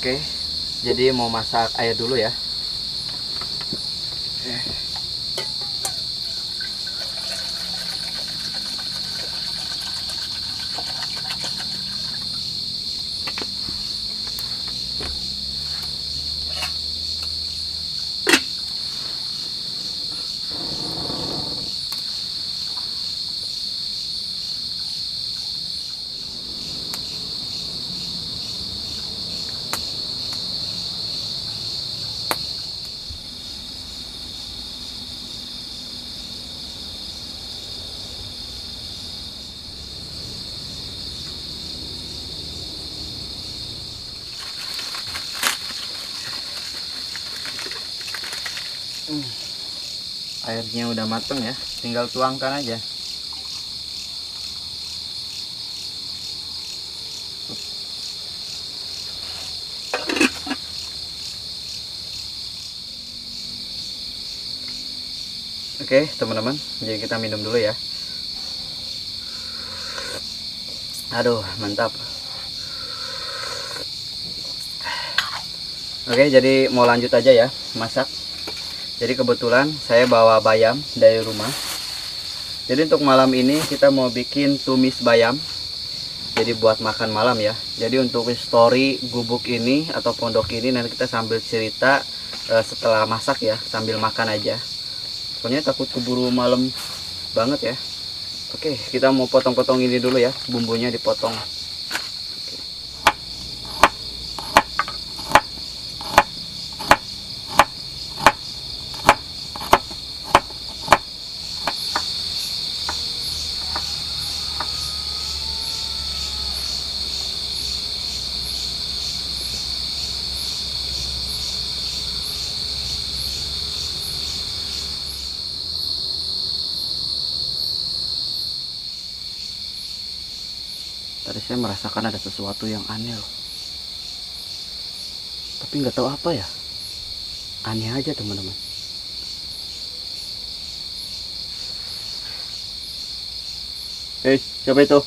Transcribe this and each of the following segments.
Oke, jadi mau masak air dulu ya. Airnya udah mateng ya, tinggal tuangkan aja. Oke teman-teman, jadi kita minum dulu ya. Aduh mantap. Oke, jadi mau lanjut aja ya masak. Jadi kebetulan saya bawa bayam dari rumah. Jadi untuk malam ini kita mau bikin tumis bayam. Jadi buat makan malam ya. Jadi untuk story gubuk ini atau pondok ini nanti kita sambil cerita setelah masak ya, sambil makan aja. Pokoknya takut keburu malam banget ya. Oke, kita mau potong-potong ini dulu ya, bumbunya dipotong. Tadi saya merasakan ada sesuatu yang aneh loh. Tapi nggak tahu apa ya. Aneh aja teman-teman. Hei, siapa itu?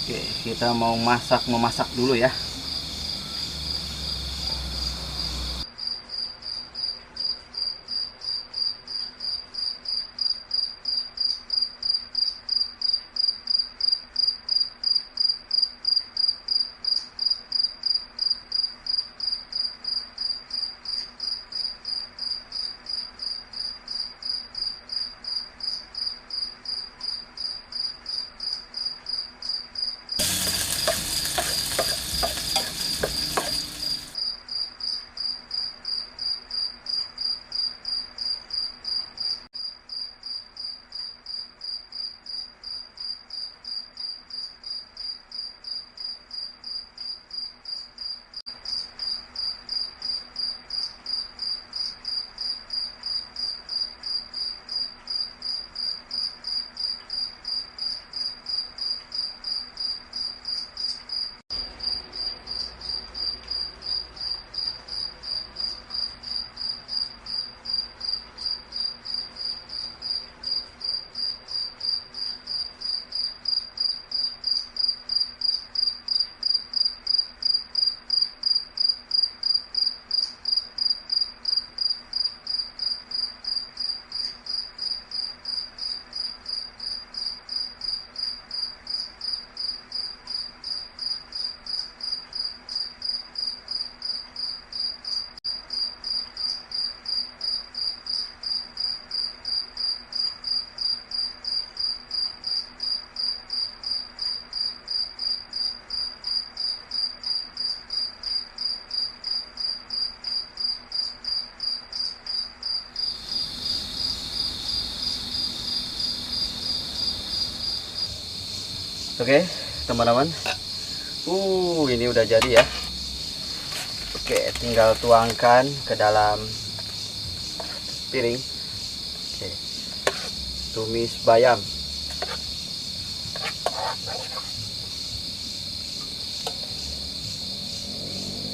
Oke, kita mau memasak dulu ya. Oke, teman-teman. Ini udah jadi ya. Oke, tinggal tuangkan ke dalam piring. Oke. Tumis bayam.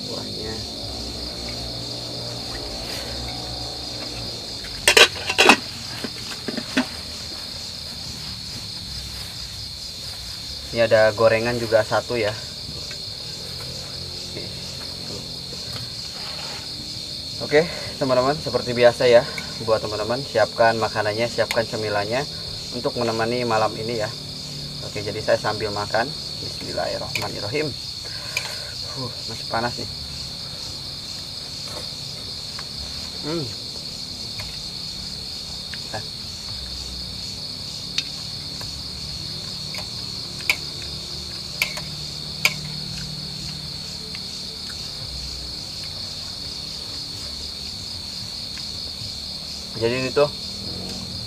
Kuahnya. Ini ada gorengan juga satu ya. Oke, teman-teman, seperti biasa ya, buat teman-teman siapkan makanannya, siapkan cemilannya untuk menemani malam ini ya. Oke, jadi saya sambil makan. Bismillahirrahmanirrahim. Masih panas nih. Hmm. Jadi ini tuh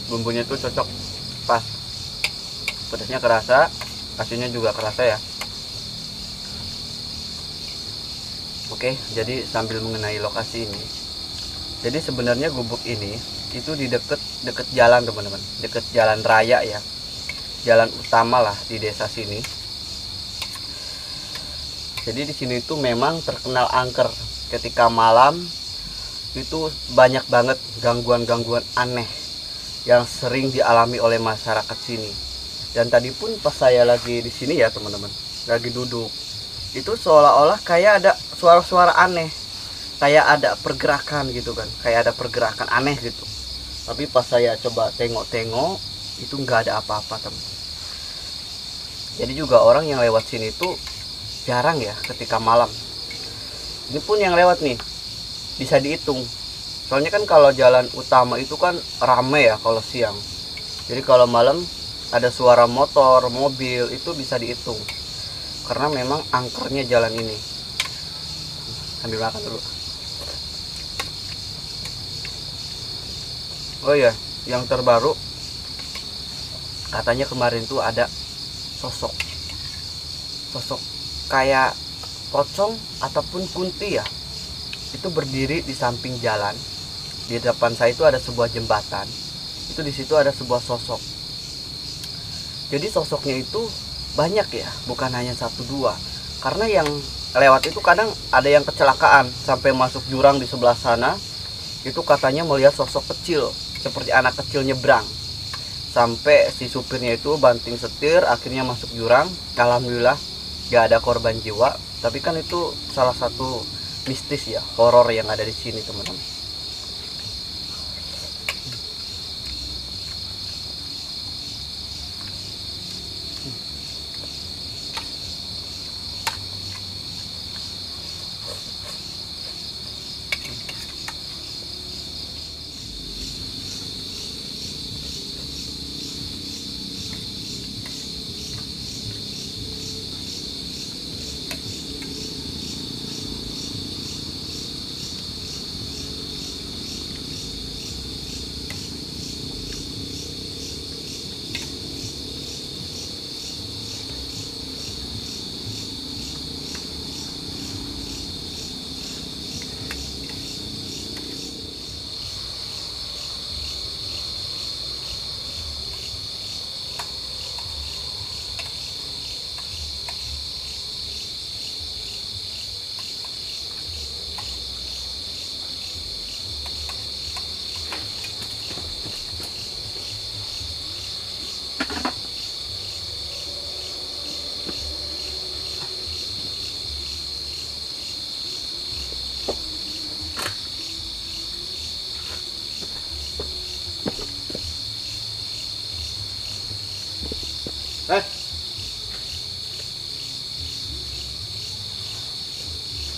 bumbunya tuh cocok, pas, pedasnya kerasa, asinnya juga kerasa ya. Oke, jadi sambil mengenai lokasi ini, jadi sebenarnya gubuk ini itu di deket jalan teman-teman, deket jalan raya ya, jalan utama lah di desa sini. Jadi di sini tuh memang terkenal angker. Ketika malam itu banyak banget gangguan-gangguan aneh yang sering dialami oleh masyarakat sini. Dan tadi pun pas saya lagi di sini ya teman-teman, lagi duduk, itu seolah-olah kayak ada suara-suara aneh, kayak ada pergerakan gitu kan, kayak ada pergerakan aneh gitu. Tapi pas saya coba tengok-tengok, itu nggak ada apa-apa teman. Jadi juga orang yang lewat sini tuh jarang ya ketika malam. Ini pun yang lewat nih bisa dihitung. Soalnya kan kalau jalan utama itu kan rame ya kalau siang. Jadi kalau malam ada suara motor, mobil, itu bisa dihitung. Karena memang angkernya jalan ini. Sambil makan dulu. Oh iya, yang terbaru katanya kemarin tuh ada sosok kayak pocong ataupun kunti ya. Itu berdiri di samping jalan. Di depan saya itu ada sebuah jembatan. Itu di situ ada sebuah sosok. Jadi sosoknya itu banyak ya, bukan hanya satu dua. Karena yang lewat itu kadang ada yang kecelakaan sampai masuk jurang di sebelah sana. Itu katanya melihat sosok kecil seperti anak kecil nyebrang. Sampai si supirnya itu banting setir, akhirnya masuk jurang. Alhamdulillah gak ada korban jiwa. Tapi kan itu salah satu mistis ya, horor yang ada di sini teman-teman.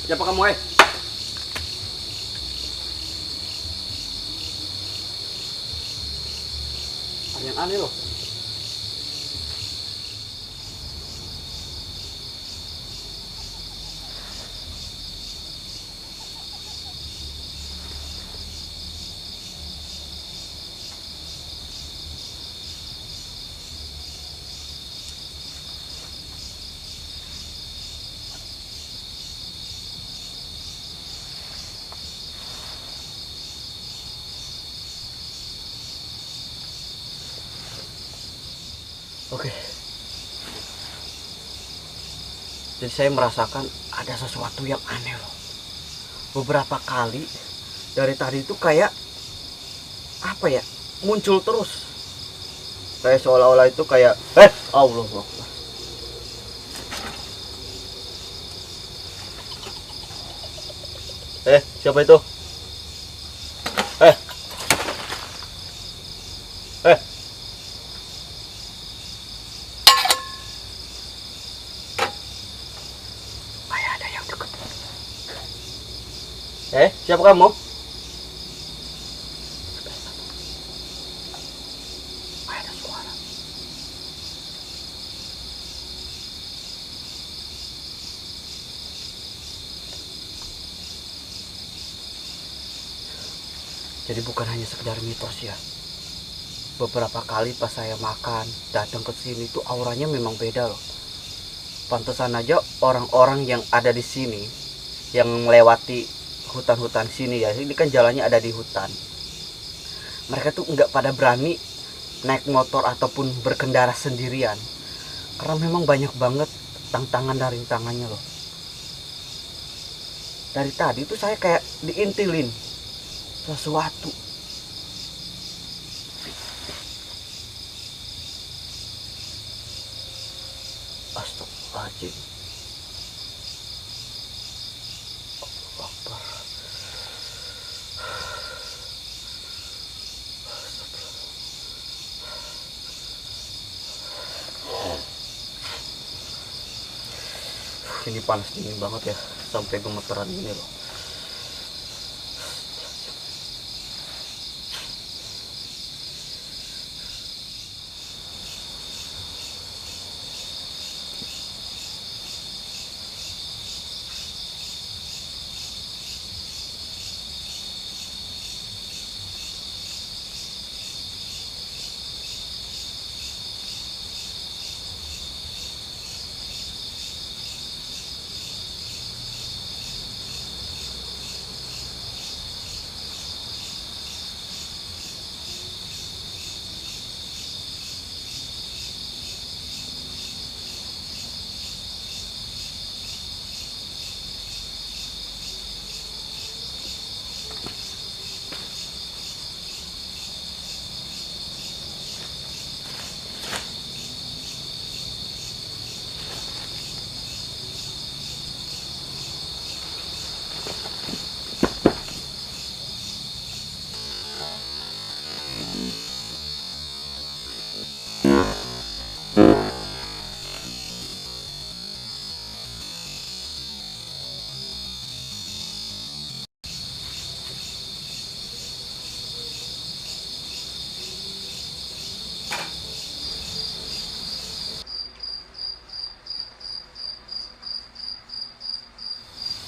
Siapa kamu Ada yang aneh loh. Oke. Jadi saya merasakan ada sesuatu yang aneh loh. Beberapa kali dari tadi itu kayak apa ya? Muncul terus. Kayak seolah-olah itu kayak Allah Akbar. Siapa itu? Eh. Siapa kamu? Jadi bukan hanya sekedar mitos ya. Beberapa kali pas saya makan, datang ke sini tuh auranya memang beda loh. Pantesan aja orang-orang yang ada di sini, yang melewati hutan-hutan sini ya, ini kan jalannya ada di hutan. Mereka tuh nggak pada berani naik motor ataupun berkendara sendirian. Karena memang banyak banget tantangan dari rintangannya loh. Dari tadi tuh saya kayak diintilin sesuatu. Astagfirullahaladzim. Allahu Akbar. Ini panas dingin banget ya, sampai gemeteran ini loh.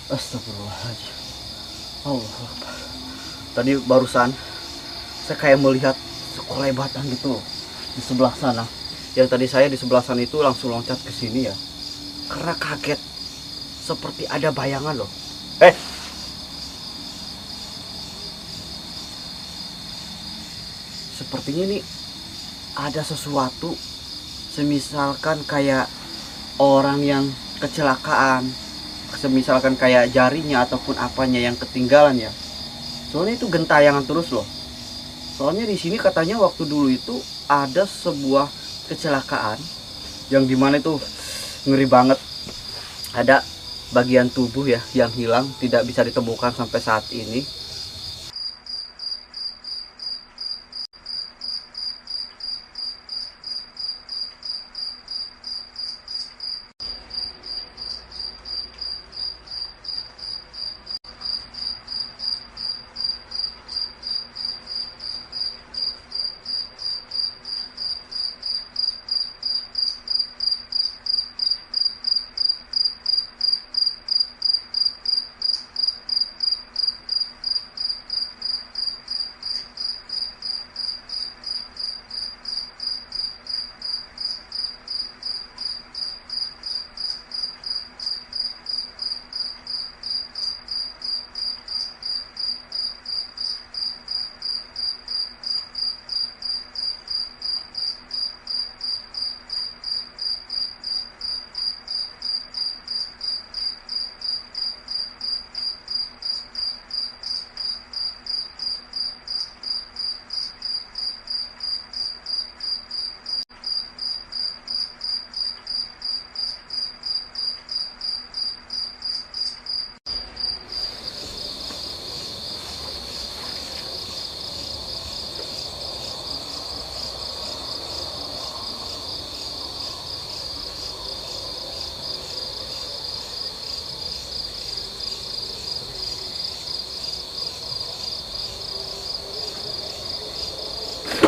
Astagfirullahaladzim. Allah Akbar. Tadi barusan saya kayak melihat sekelebatan gitu loh di sebelah sana. Yang tadi saya di sebelah sana itu langsung loncat ke sini ya. Karena kaget, seperti ada bayangan loh. Sepertinya nih ada sesuatu, semisalkan kayak orang yang kecelakaan, semisalkan kayak jarinya ataupun apanya yang ketinggalan ya. Soalnya itu gentayangan terus loh. Soalnya di sini katanya waktu dulu itu ada sebuah kecelakaan yang dimana itu ngeri banget. Ada bagian tubuh ya yang hilang, tidak bisa ditemukan sampai saat ini.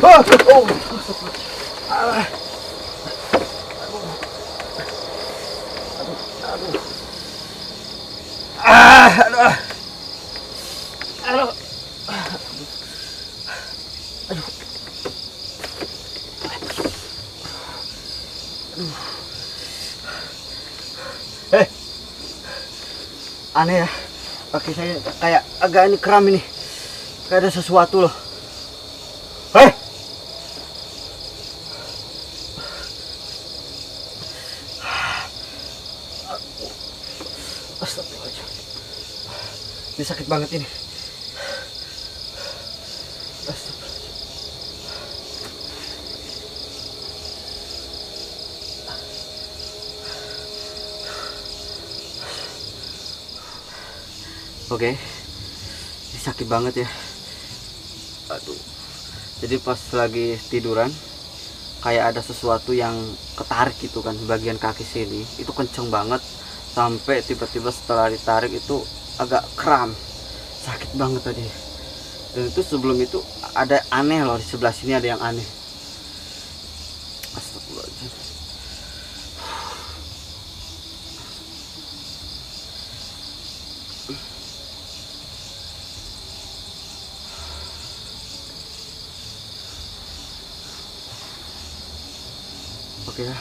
Oh, alah. Aduh. Aduh. Aduh. Aneh ya, kaki saya kayak agak ini kram ini, kayak ada sesuatu loh. Hei! Astagfirullahaladzim. Ini sakit banget ini. Astagfirullahaladzim. Oke, ini sakit banget ya. Aduh. Jadi pas lagi tiduran, kayak ada sesuatu yang ketarik gitu kan bagian kaki sini. Itu kenceng banget. Sampai tiba-tiba setelah ditarik itu agak kram. Sakit banget tadi. Dan itu sebelum itu ada aneh loh, di sebelah sini ada yang aneh. Astagfirullahaladzim. Oke ya.